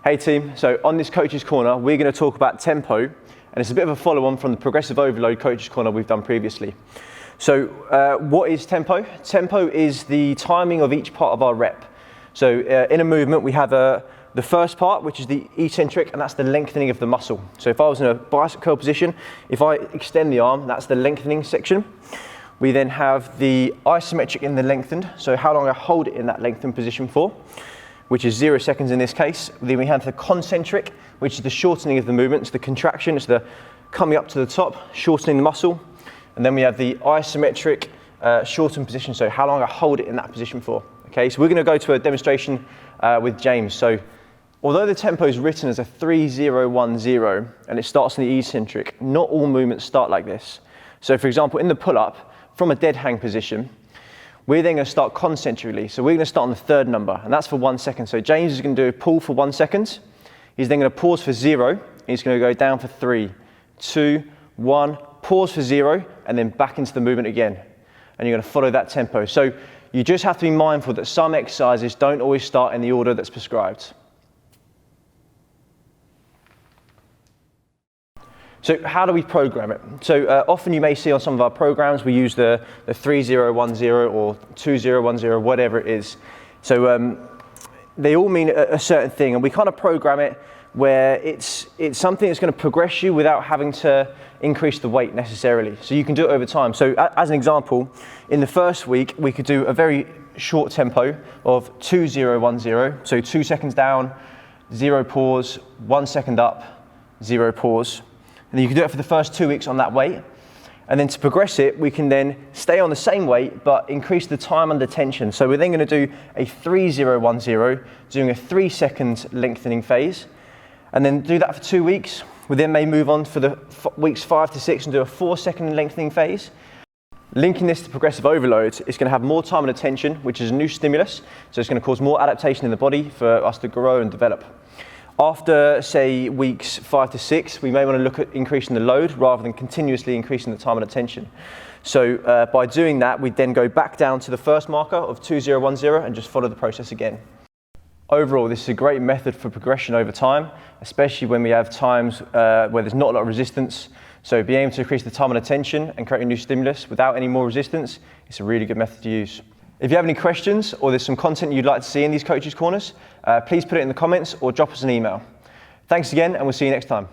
Hey team, so on this Coach's Corner, we're going to talk about tempo, and it's a bit of a follow-on from the progressive overload Coach's Corner we've done previously. So what is tempo? Tempo is the timing of each part of our rep. So in a movement, we have the first part, which is the eccentric, and that's the lengthening of the muscle. So if I was in a bicep curl position, if I extend the arm, that's the lengthening section. We then have the isometric in the lengthened, so how long I hold it in that lengthened position for, which is 0 seconds in this case. Then we have the concentric, which is the shortening of the movement. It's the contraction, it's the coming up to the top, shortening the muscle. And then we have the isometric shortened position, so how long I hold it in that position for. Okay, so we're gonna go to a demonstration with James. So although the tempo is written as a 3-0-1-0 and it starts in the eccentric, not all movements start like this. So for example, in the pull-up, from a dead hang position, we're then going to start concentrically. So we're going to start on the third number, and that's for 1 second. So James is going to do a pull for 1 second. He's then going to pause for 0. He's going to go down for 3, 2, 1, pause for 0, and then back into the movement again. And you're going to follow that tempo. So you just have to be mindful that some exercises don't always start in the order that's prescribed. So how do we program it? So often you may see on some of our programs, we use the 3-0-1-0 or 2-0-1-0, whatever it is. So they all mean a certain thing, and we kind of program it where it's something that's going to progress you without having to increase the weight necessarily. So you can do it over time. So as an example, in the first week, we could do a very short tempo of 2-0-1-0. So 2 seconds down, 0 pause, 1 second up, 0 pause. And then you can do it for the first 2 weeks on that weight. And then to progress it, we can then stay on the same weight, but increase the time under tension. So we're then going to do a 3-0-1-0, doing a 3 second lengthening phase. And then do that for 2 weeks. We then may move on for the weeks 5 to 6 and do a 4 second lengthening phase. Linking this to progressive overload, it's going to have more time and attention, which is a new stimulus. So it's going to cause more adaptation in the body for us to grow and develop. After, say, weeks 5 to 6, we may want to look at increasing the load rather than continuously increasing the time and attention. So by doing that, we then go back down to the first marker of 2-0-1-0 and just follow the process again. Overall, this is a great method for progression over time, especially when we have times where there's not a lot of resistance. So being able to increase the time and attention and create a new stimulus without any more resistance, it's a really good method to use. If you have any questions or there's some content you'd like to see in these Coaches' Corners, please put it in the comments or drop us an email. Thanks again, and we'll see you next time.